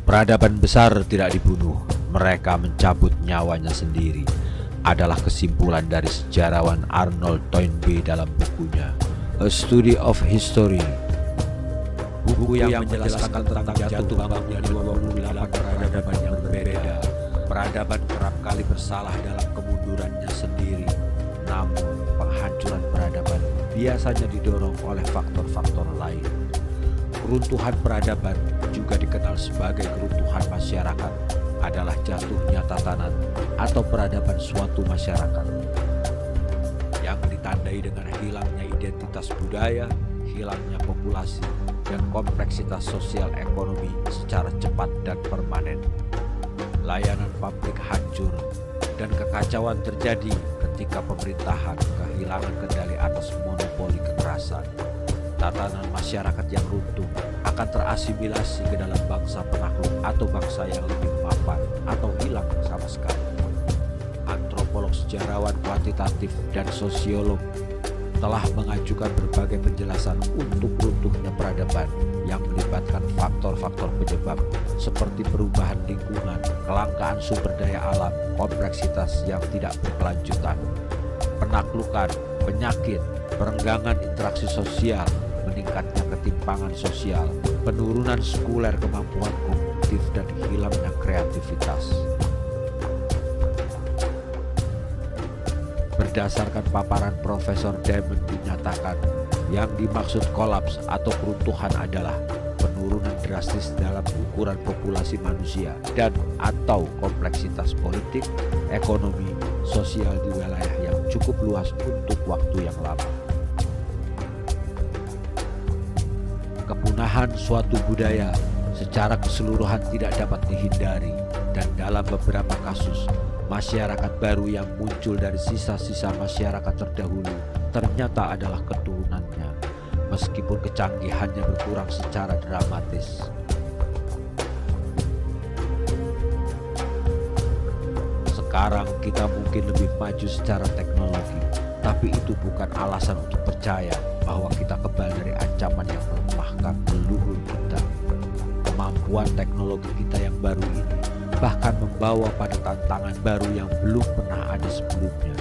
Peradaban besar tidak dibunuh, mereka mencabut nyawanya sendiri, adalah kesimpulan dari sejarawan Arnold Toynbee dalam bukunya A Study of History. Buku yang menjelaskan tentang jatuh bangunnya 28 peradaban yang berbeda. Peradaban kerap kali bersalah dalam kemundurannya sendiri, namun penghancuran peradaban biasanya didorong oleh faktor-faktor lain. Keruntuhan peradaban, juga dikenal sebagai keruntuhan masyarakat, adalah jatuhnya tatanan atau peradaban suatu masyarakat yang ditandai dengan hilangnya identitas budaya, hilangnya populasi, dan kompleksitas sosial ekonomi secara cepat dan permanen. Layanan publik hancur dan kekacauan terjadi ketika pemerintahan kehilangan kendali atas monopoli kekerasan. Tatanan masyarakat yang runtuh akan terasimilasi ke dalam bangsa penakluk atau bangsa yang lebih mapan atau hilang sama sekali. Antropolog, sejarawan kuantitatif, dan sosiolog telah mengajukan berbagai penjelasan untuk runtuhnya peradaban yang melibatkan faktor-faktor penyebab seperti perubahan lingkungan, kelangkaan sumber daya alam, kompleksitas yang tidak berkelanjutan, penaklukan, penyakit, perenggangan interaksi sosial, meningkatnya ketimpangan sosial, penurunan sekuler kemampuan kognitif, dan hilangnya kreativitas. Berdasarkan paparan Profesor Diamond dinyatakan, yang dimaksud kolaps atau keruntuhan adalah penurunan drastis dalam ukuran populasi manusia dan atau kompleksitas politik, ekonomi, sosial di wilayah yang cukup luas untuk waktu yang lama. Kepunahan suatu budaya secara keseluruhan tidak dapat dihindari, dan dalam beberapa kasus, masyarakat baru yang muncul dari sisa-sisa masyarakat terdahulu ternyata adalah keturunannya, meskipun kecanggihannya berkurang secara dramatis. Sekarang kita mungkin lebih maju secara teknologi, tapi itu bukan alasan untuk percaya bahwa kita kebal dari ancaman yang melemahkan leluhur kita. Kemampuan teknologi kita yang baru ini bahkan membawa pada tantangan baru yang belum pernah ada sebelumnya.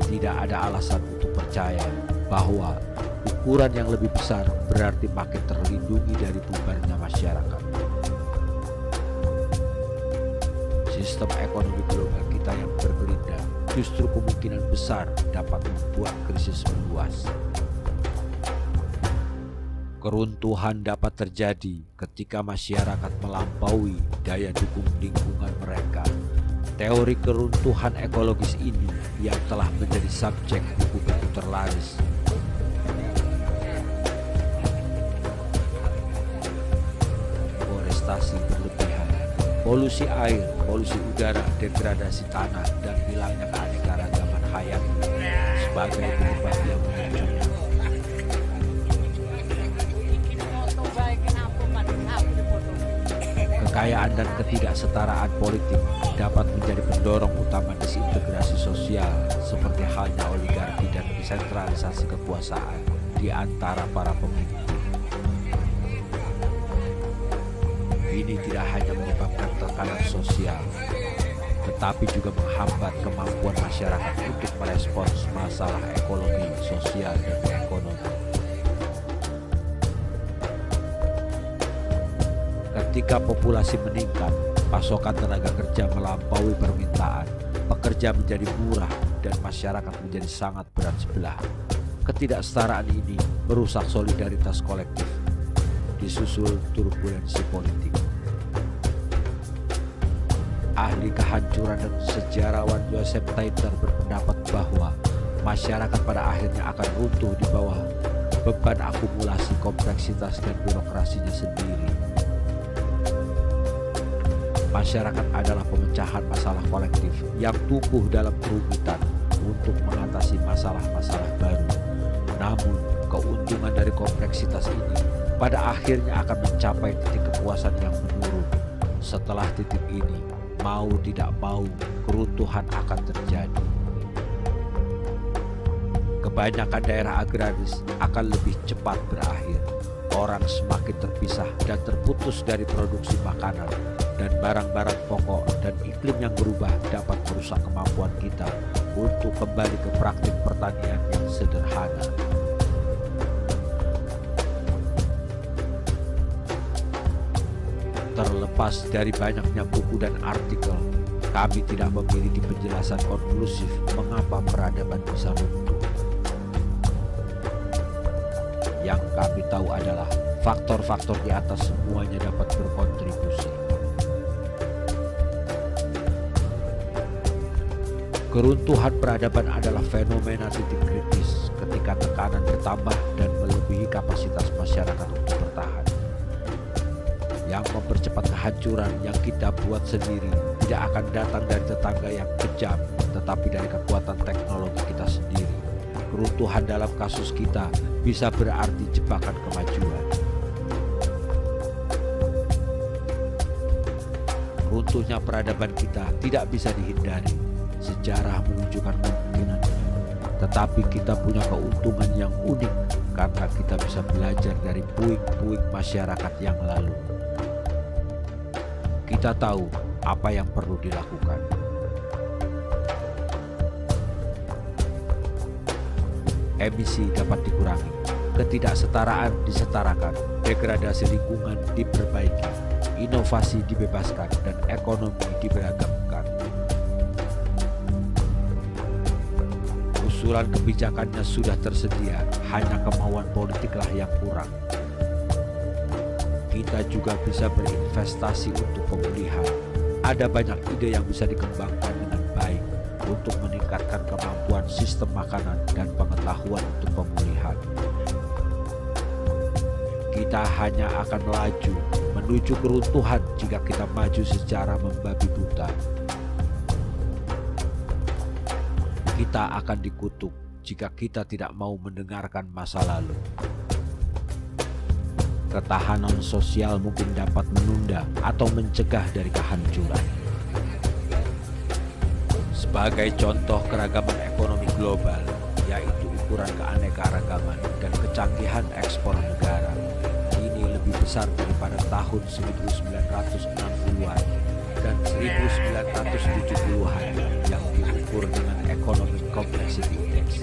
Tidak ada alasan untuk percaya bahwa ukuran yang lebih besar berarti makin terlindungi dari bubarnya masyarakat. Sistem ekonomi global kita yang berkelindan justru kemungkinan besar dapat membuat krisis meluas. Keruntuhan dapat terjadi ketika masyarakat melampaui daya dukung lingkungan mereka. Teori keruntuhan ekologis ini yang telah menjadi subjek buku-buku terlaris. Deforestasi berlebihan, polusi air, polusi udara, degradasi tanah, dan hilangnya keanekaragaman hayati sebagai penyebab yang munculnya. Kekayaan dan ketidaksetaraan politik dapat menjadi pendorong utama disintegrasi sosial, seperti halnya oligarki dan desentralisasi kekuasaan di antara para pemimpin. Ini tidak hanya menyebabkan tekanan sosial, tetapi juga menghambat kemampuan masyarakat untuk merespons masalah ekologi, sosial, dan ekonomi. Ketika populasi meningkat, pasokan tenaga kerja melampaui permintaan, pekerja menjadi murah, dan masyarakat menjadi sangat berat sebelah. Ketidaksetaraan ini merusak solidaritas kolektif, disusul turbulensi politik. Ahli kehancuran dan sejarawan Joseph Taiter berpendapat bahwa masyarakat pada akhirnya akan runtuh di bawah beban akumulasi kompleksitas dan birokrasinya sendiri. Masyarakat adalah pemecahan masalah kolektif yang tumbuh dalam kerumitan untuk mengatasi masalah-masalah baru. Namun, keuntungan dari kompleksitas ini pada akhirnya akan mencapai titik kepuasan yang menurun. Setelah titik ini, mau tidak mau, keruntuhan akan terjadi. Kebanyakan daerah agraris akan lebih cepat berakhir. orang semakin terpisah dan terputus dari produksi makanan dan barang-barang pokok, dan iklim yang berubah dapat merusak kemampuan kita untuk kembali ke praktik pertanian yang sederhana. Terlepas dari banyaknya buku dan artikel, kami tidak memiliki penjelasan konklusif mengapa peradaban bisa runtuh. Yang kami tahu adalah faktor-faktor di atas semuanya dapat berkontribusi. Keruntuhan peradaban adalah fenomena titik kritis ketika tekanan bertambah dan melebihi kapasitas masyarakat untuk bertahan. Yang mempercepat kehancuran yang kita buat sendiri tidak akan datang dari tetangga yang kejam, tetapi dari kekuatan teknologi kita sendiri. Keruntuhan dalam kasus kita bisa berarti jebakan kemajuan. Runtuhnya peradaban kita tidak bisa dihindari. Sejarah menunjukkan kemungkinan, tetapi kita punya keuntungan yang unik karena kita bisa belajar dari puing-puing masyarakat yang lalu. Kita tahu apa yang perlu dilakukan. Emisi dapat dikurangi, ketidaksetaraan disetarakan, degradasi lingkungan diperbaiki, inovasi dibebaskan, dan ekonomi diberagamkan. Usulan kebijakannya sudah tersedia, hanya kemauan politiklah yang kurang. Kita juga bisa berinvestasi untuk pemulihan. Ada banyak ide yang bisa dikembangkan dengan baik untuk meningkatkan kemampuan sistem makanan dan pengetahuan untuk pemulihan. Kita hanya akan melaju menuju keruntuhan jika kita maju secara membabi buta. Kita akan dikutuk jika kita tidak mau mendengarkan masa lalu. Ketahanan sosial mungkin dapat menunda atau mencegah dari kehancuran. Sebagai contoh keragaman ekonomi global, yaitu ukuran keanekaragaman dan kecanggihan ekspor negara, ini lebih besar daripada tahun 1960-an dan 1970-an yang diukur dengan Economic Complexity Index.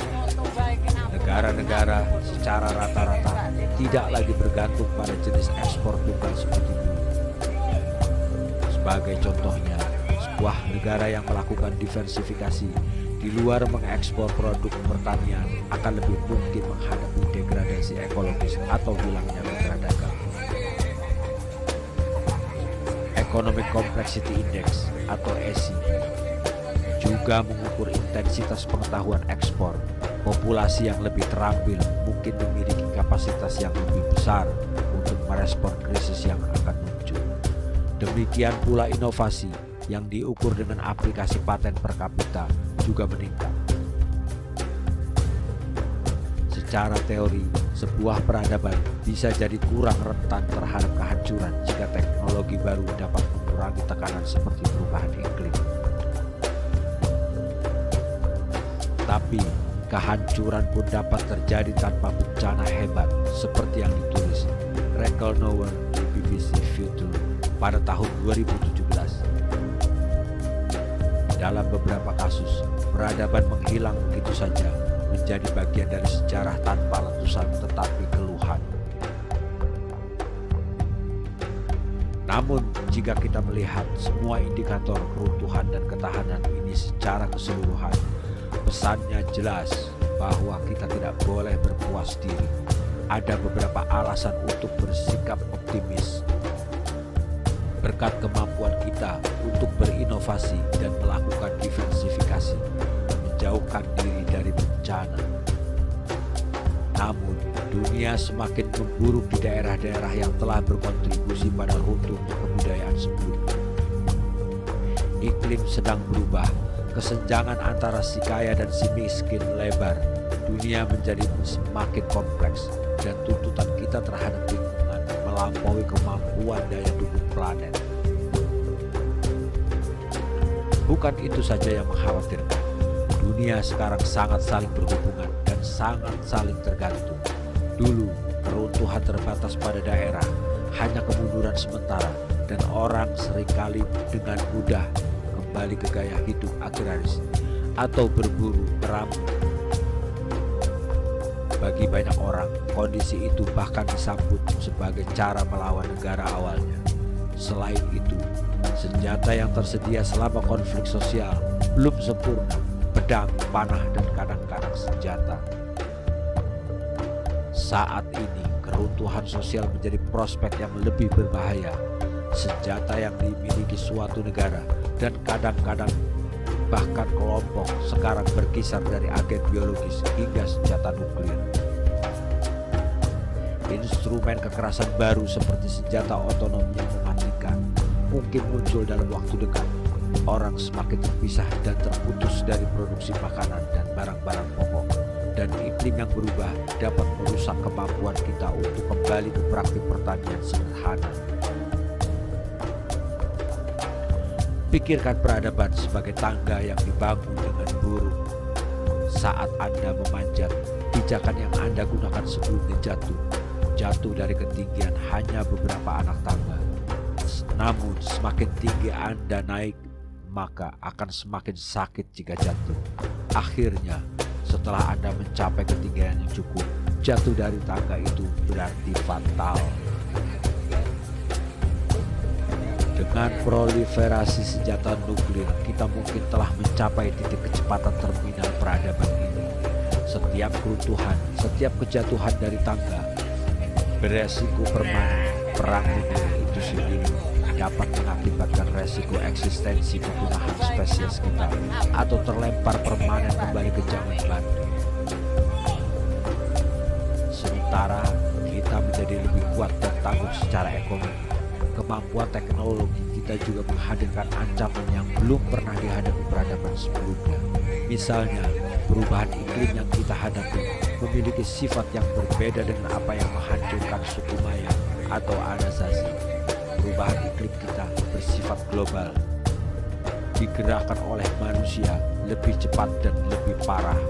Negara-negara secara rata-rata tidak lagi bergantung pada jenis ekspor tunggal seperti dulu. Sebagai contohnya, sebuah negara yang melakukan diversifikasi di luar mengekspor produk pertanian akan lebih mungkin menghadapi degradasi ekologis atau hilangnya mitra dagang. Economic Complexity Index atau ECI juga mengukur intensitas pengetahuan ekspor. Populasi yang lebih terampil mungkin memiliki kapasitas yang lebih besar untuk merespon krisis yang akan muncul. Demikian pula inovasi yang diukur dengan aplikasi paten per kapita juga meningkat. Secara teori, sebuah peradaban bisa jadi kurang rentan terhadap kehancuran jika teknologi baru dapat mengurangi tekanan seperti perubahan iklim. Tapi kehancuran pun dapat terjadi tanpa bencana hebat seperti yang ditulis Reckonower di BBC Future pada tahun 2017. Dalam beberapa kasus, peradaban menghilang begitu saja, menjadi bagian dari sejarah tanpa letusan tetapi keluhan. Namun, jika kita melihat semua indikator keruntuhan dan ketahanan ini secara keseluruhan, pesannya jelas bahwa kita tidak boleh berpuas diri. Ada beberapa alasan untuk bersikap optimis. Berkat kemampuan kita untuk berinovasi dan melakukan diversifikasi, menjauhkan diri dari bencana. Namun, dunia semakin memburuk di daerah-daerah yang telah berkontribusi pada runtuhnya kebudayaan sebelumnya. Iklim sedang berubah. Kesenjangan antara si kaya dan si miskin lebar. Dunia menjadi semakin kompleks dan tuntutan kita terhadap lingkungan melampaui kemampuan daya dukung planet. Bukan itu saja yang mengkhawatirkan. Dunia sekarang sangat saling berhubungan dan sangat saling tergantung. Dulu, Keruntuhan terbatas pada daerah, hanya kemunduran sementara, dan orang seringkali dengan mudah kembali ke gaya hidup agraris atau berburu meramu. Bagi banyak orang, kondisi itu bahkan disambut sebagai cara melawan negara awalnya. Selain itu, senjata yang tersedia selama konflik sosial belum sempurna, pedang, panah, dan kadang-kadang senjata. Saat ini, keruntuhan sosial menjadi prospek yang lebih berbahaya. Senjata yang dimiliki suatu negara dan kadang-kadang bahkan kelompok sekarang berkisar dari agen biologis hingga senjata nuklir. Instrumen kekerasan baru seperti senjata otonom yang mematikan mungkin muncul dalam waktu dekat. Orang semakin terpisah dan terputus dari produksi makanan dan barang-barang pokok, dan iklim yang berubah dapat merusak kemampuan kita untuk kembali ke praktik pertanian sederhana. Pikirkan peradaban sebagai tangga yang dibangun dengan burung. Saat Anda memanjat, pijakan yang Anda gunakan sebelumnya jatuh dari ketinggian hanya beberapa anak tangga. Namun semakin tinggi Anda naik, maka akan semakin sakit jika jatuh. Akhirnya, setelah Anda mencapai ketinggian yang cukup, jatuh dari tangga itu berarti fatal. Dengan proliferasi senjata nuklir, kita mungkin telah mencapai titik kecepatan terminal peradaban ini. Setiap keruntuhan, setiap kejatuhan dari tangga beresiko permanen. Perang nuklir itu sendiri dapat mengakibatkan resiko eksistensi kepunahan spesies kita atau terlempar permanen kembali ke zaman batu. Sementara kita menjadi lebih kuat dan tangguh secara ekonomi, kemampuan teknologi kita juga menghadirkan ancaman yang belum pernah dihadapi peradaban sebelumnya. Misalnya, perubahan iklim yang kita hadapi memiliki sifat yang berbeda dengan apa yang menghancurkan suku Maya atau Anasazi. Perubahan iklim kita bersifat global, digerakkan oleh manusia lebih cepat dan lebih parah